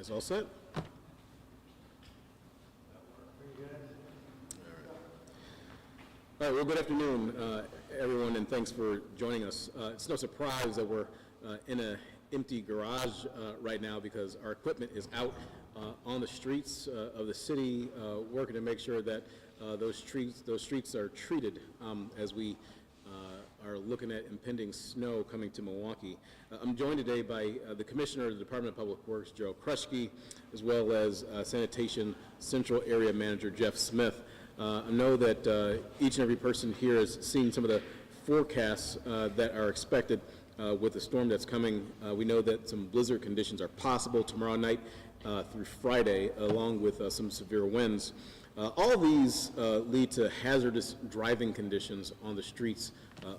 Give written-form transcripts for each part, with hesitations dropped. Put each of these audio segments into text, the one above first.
guys all set? All right, well, good afternoon, everyone, and thanks for joining us. It's no surprise that we're in an empty garage right now because our equipment is out on the streets of the city, working to make sure that those streets are treated as we are looking at impending snow coming to Milwaukee. I'm joined today by the Commissioner of the Department of Public Works, Joe Krushke, as well as Sanitation Central Area Manager Jeff Smith. I know that each and every person here has seen some of the forecasts that are expected with the storm that's coming. We know that some blizzard conditions are possible tomorrow night through Friday, along with some severe winds. All of these lead to hazardous driving conditions on the streets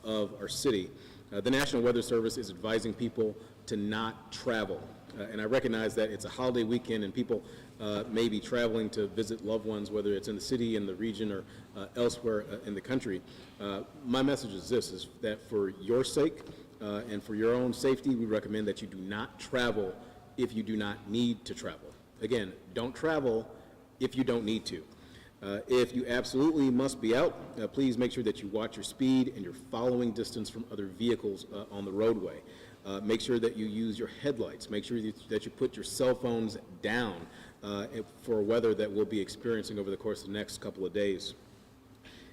of our city. The National Weather Service is advising people to not travel. And I recognize that it's a holiday weekend and people may be traveling to visit loved ones, whether it's in the city, in the region, or elsewhere in the country. My message is this, is that for your sake and for your own safety, we recommend that you do not travel if you do not need to travel. Again, don't travel if you don't need to. If you absolutely must be out, please make sure that you watch your speed and you're following distance from other vehicles on the roadway. Make sure that you use your headlights. Make sure that you put your cell phones down for weather that we'll be experiencing over the course of the next couple of days.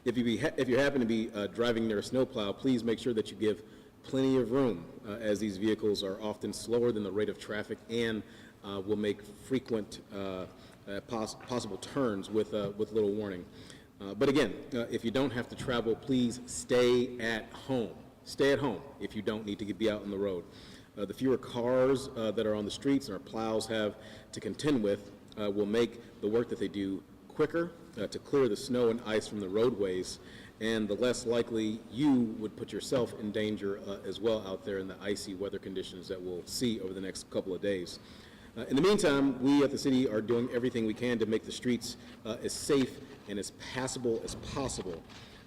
If you happen to be driving near a snowplow, please make sure that you give plenty of room as these vehicles are often slower than the rate of traffic and will make frequent possible turns with little warning. But again, if you don't have to travel, please stay at home. Stay at home if you don't need to be out on the road. The fewer cars that are on the streets and our plows have to contend with will make the work that they do quicker to clear the snow and ice from the roadways, and the less likely you would put yourself in danger as well out there in the icy weather conditions that we'll see over the next couple of days. In the meantime, we at the city are doing everything we can to make the streets as safe and as passable as possible.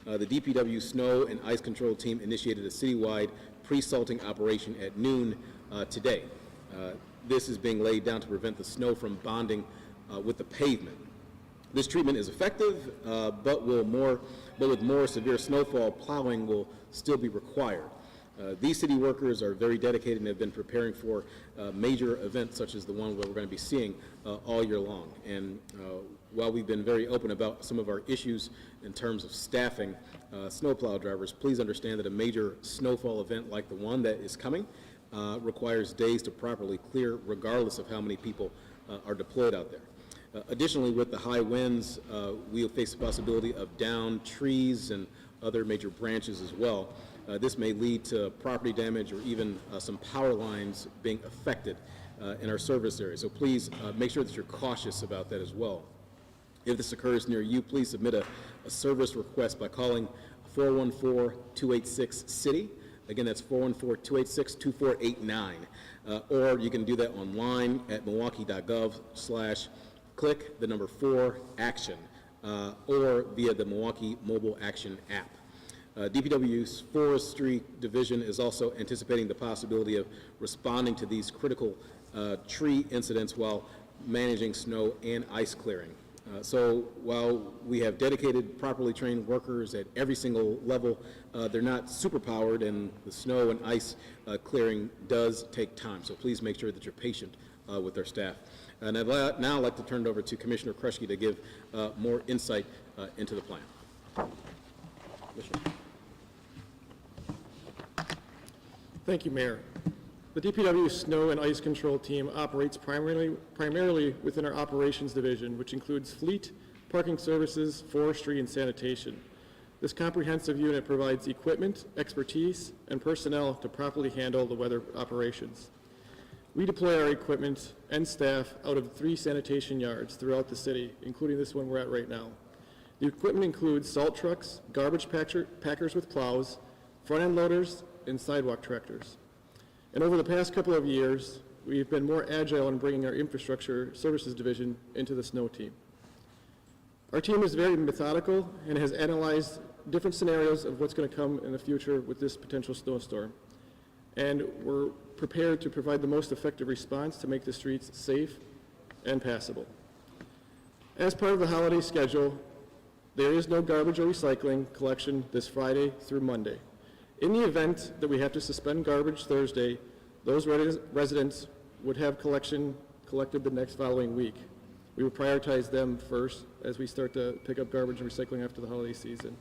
The DPW Snow and Ice Control Team initiated a citywide pre-salting operation at noon today. This is being laid down to prevent the snow from bonding with the pavement. This treatment is effective, but with more severe snowfall, plowing will still be required. These city workers are very dedicated and have been preparing for major events such as the one where we're going to be seeing all year long. And while we've been very open about some of our issues in terms of staffing snowplow drivers, please understand that a major snowfall event like the one that is coming requires days to properly clear regardless of how many people are deployed out there. Additionally, with the high winds, we'll face the possibility of downed trees and other major branches as well. This may lead to property damage or even some power lines being affected in our service area. So please make sure that you're cautious about that as well. If this occurs near you, please submit a service request by calling 414-286-CITY. Again, that's 414-286-2489. Or you can do that online at milwaukee.gov/click4action or via the Milwaukee Mobile Action app. DPW's Forestry Division is also anticipating the possibility of responding to these critical tree incidents while managing snow and ice clearing. So while we have dedicated, properly trained workers at every single level, they're not superpowered, and the snow and ice clearing does take time. So please make sure that you're patient with our staff. And I'd now like to turn it over to Commissioner Krushke to give more insight into the plan. Commissioner. Thank you, Mayor. The DPW Snow and Ice Control Team operates primarily within our Operations Division, which includes fleet, parking services, forestry, and sanitation. This comprehensive unit provides equipment, expertise, and personnel to properly handle the weather operations. We deploy our equipment and staff out of 3 sanitation yards throughout the city, including this one we're at right now. The equipment includes salt trucks, garbage packers with plows, front-end loaders, and sidewalk tractors. And over the past couple of years, we've been more agile in bringing our Infrastructure Services Division into the snow team. Our team is very methodical and has analyzed different scenarios of what's going to come in the future with this potential snowstorm. And we're prepared to provide the most effective response to make the streets safe and passable. As part of the holiday schedule, there is no garbage or recycling collection this Friday through Monday. In the event that we have to suspend garbage Thursday, those residents would have collection collected the next following week. We would prioritize them first as we start to pick up garbage and recycling after the holiday season.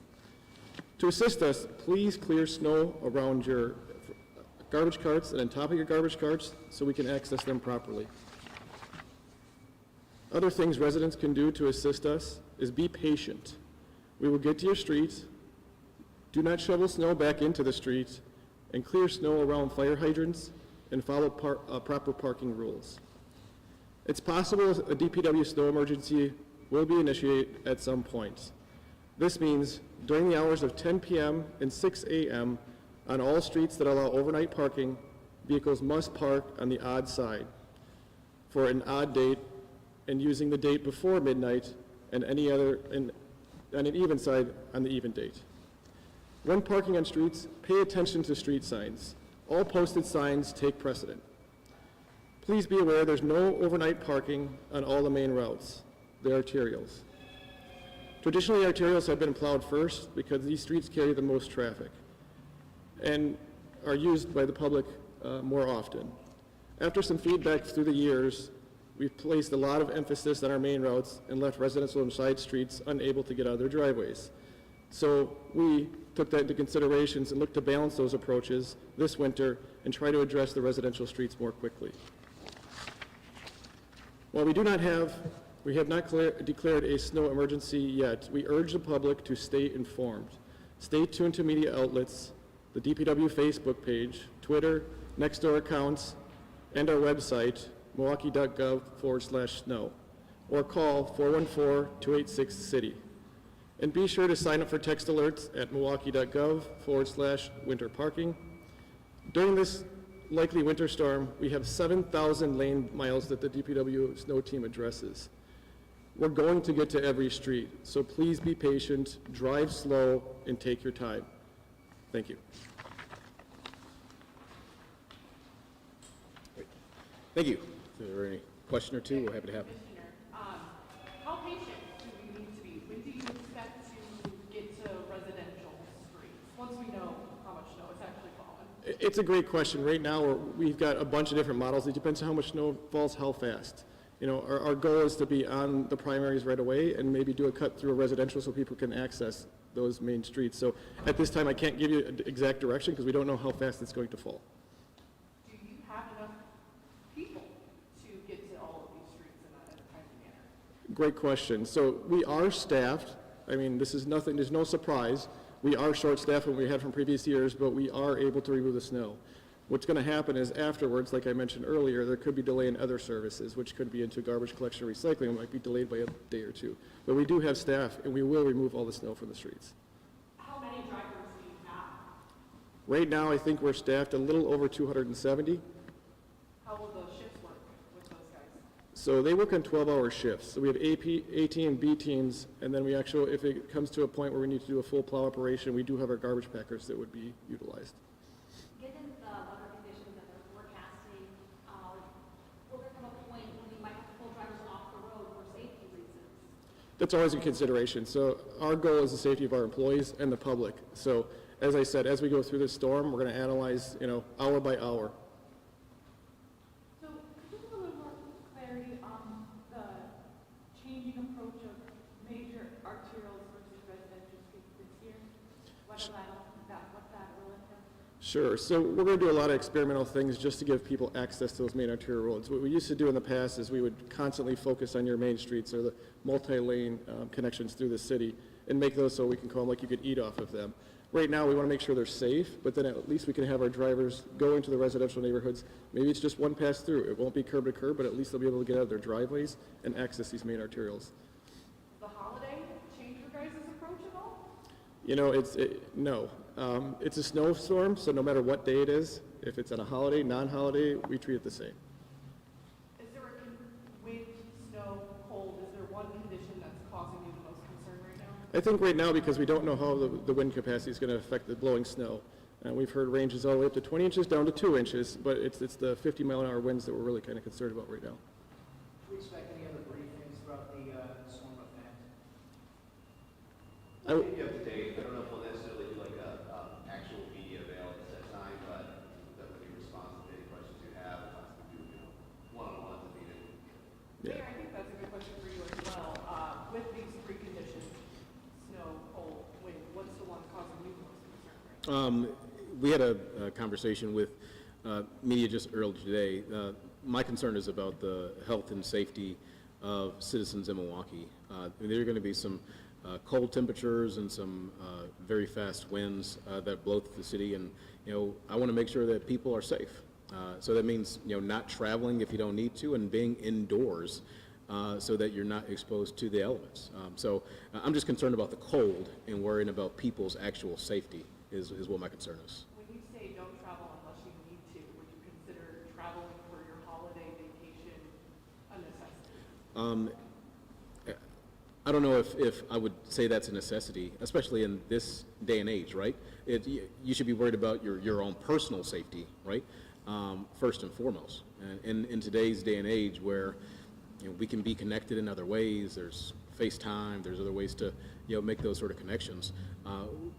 To assist us, please clear snow around your garbage carts and on top of your garbage carts so we can access them properly. Other things residents can do to assist us is be patient. We will get to your streets. Do not shovel snow back into the streets, and clear snow around fire hydrants and follow proper parking rules. It's possible a DPW snow emergency will be initiated at some point. This means during the hours of 10 p.m. and 6 a.m. on all streets that allow overnight parking, vehicles must park on the odd side for an odd date and using the date before midnight and any other, and on an even side on the even date. When parking on streets, pay attention to street signs. All posted signs take precedent. Please be aware there's no overnight parking on all the main routes, the arterials. Traditionally, arterials have been plowed first because these streets carry the most traffic and are used by the public more often. After some feedback through the years, we've placed a lot of emphasis on our main routes and left residential and side streets unable to get out of their driveways. So we took that into considerations and looked to balance those approaches this winter and try to address the residential streets more quickly. While we have not declared a snow emergency yet, we urge the public to stay informed. Stay tuned to media outlets, the DPW Facebook page, Twitter, Nextdoor accounts, and our website, milwaukee.gov/snow, or call 414-286-CITY. And be sure to sign up for text alerts at milwaukee.gov/winter parking. During this likely winter storm, we have 7,000 lane miles that the DPW snow team addresses. We're going to get to every street, so please be patient, drive slow, and take your time. Thank you. Thank you. If there are any question or two, we're happy to have it. How patient do we need to be? When do you expect to get to residential streets, once we know how much snow is actually falling? It's a great question. Right now, we've got a bunch of different models. It depends on how much snow falls, how fast. You know, our goal is to be on the primaries right away and maybe do a cut through a residential so people can access those main streets. So at this time, I can't give you an exact direction because we don't know how fast it's going to fall. Do you have enough people to get to all of these streets in a timely manner? Great question. So we are staffed. I mean, this is nothing, there's no surprise. We are short-staffed than we had from previous years, but we are able to remove the snow. What's going to happen is afterwards, like I mentioned earlier, there could be delay in other services, which could be into garbage collection or recycling. It might be delayed by a day or two. But we do have staff, and we will remove all the snow from the streets. How many drivers do you have? Right now, I think we're staffed a little over 270. How will those shifts work with those guys? So they work on 12-hour shifts. So we have A team and B teams, and then we actually, if it comes to a point where we need to do a full plow operation, we do have our garbage packers that would be utilized. Given the weather conditions that they're forecasting, will there come a point when you might have to pull drivers off the road for safety reasons? That's always a consideration. So our goal is the safety of our employees and the public. So as I said, as we go through this storm, we're going to analyze, hour by hour. So could you give a little more clarity on the changing approach of major arterials versus residential streets this year? What that will entail? Sure. So we're going to do a lot of experimental things just to give people access to those main arterial roads. What we used to do in the past is we would constantly focus on your main streets or the multi-lane connections through the city and make those so we can call them like you could eat off of them. Right now, we want to make sure they're safe, but then at least we can have our drivers go into the residential neighborhoods. Maybe it's just one pass through. It won't be curb to curb, but at least they'll be able to get out of their driveways and access these main arterials. The holiday change your guys' approach at all? No. It's a snowstorm, so no matter what day it is, if it's on a holiday, non-holiday, we treat it the same. Is there a wind, snow, cold? Is there one condition that's causing you the most concern right now? I think right now, because we don't know how the wind capacity is going to affect the blowing snow, we've heard ranges all the way up to 20 inches down to 2 inches, but it's the 50-mile-an-hour winds that we're really kind of concerned about right now. Do we expect any I w- keep you up to date. I don't know if we'll necessarily do like a actual media avail at that time, but definitely respond to any questions you have. Possibly do, one-on-ones if needed. Mayor, I think that's a good question for you as well. With these three conditions, snow, cold, wind, what's the one causing you most concern right now? We had a conversation with media just earlier today. My concern is about the health and safety of citizens in Milwaukee. There are going to be some cold temperatures and some very fast winds that blow through the city, and I want to make sure that people are safe. So that means not traveling if you don't need to, and being indoors so that you're not exposed to the elements. So I'm just concerned about the cold and worrying about people's actual safety is what my concern is. When you say don't travel unless you need to, would you consider traveling for your holiday vacation a necessity? I don't know if I would say that's a necessity, especially in this day and age, right? You should be worried about your own personal safety, right? First and foremost. And in today's day and age where we can be connected in other ways, there's FaceTime, there's other ways to make those sort of connections.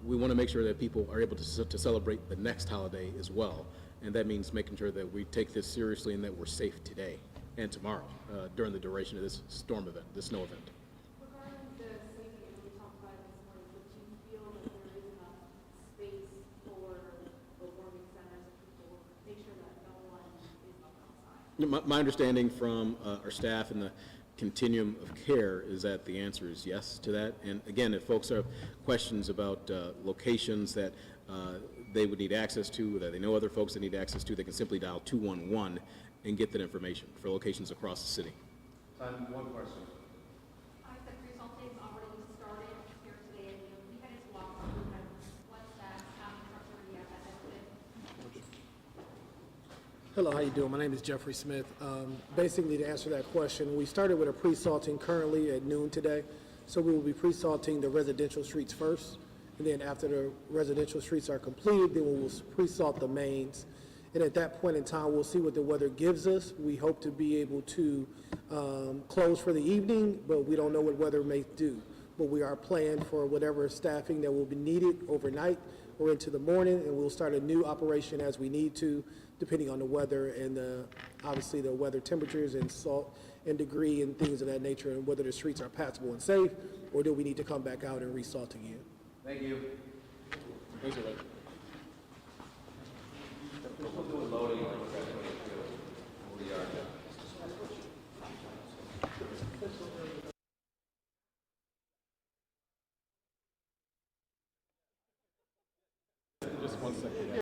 We want to make sure that people are able to celebrate the next holiday as well. And that means making sure that we take this seriously and that we're safe today and tomorrow during the duration of this storm event, this snow event. Regarding the safety, and we talked about it this morning, but do you feel that there is enough space for the warming centers and people to make sure that no one is left outside? My understanding from our staff and the continuum of care is that the answer is yes to that. And again, if folks have questions about locations that they would need access to, that they know other folks that need access to, they can simply dial 211 and get that information for locations across the city. Time, one question. I said pre-salting already started here today, and we had to walk through kind of what staff, infrastructure we have at that. Hello, how you doing? My name is Jeffrey Smith. Basically, to answer that question, we started with a pre-salting currently at noon today. So we will be pre-salting the residential streets first, and then after the residential streets are completed, then we will pre-salt the mains. And at that point in time, we'll see what the weather gives us. We hope to be able to close for the evening, but we don't know what weather may do. But we are planned for whatever staffing that will be needed overnight or into the morning, and we'll start a new operation as we need to, depending on the weather and obviously the weather temperatures and salt and degree and things of that nature, and whether the streets are passable and safe, or do we need to come back out and resalt again. Thank you. Thanks, everybody. We're still doing loading on 22. We are.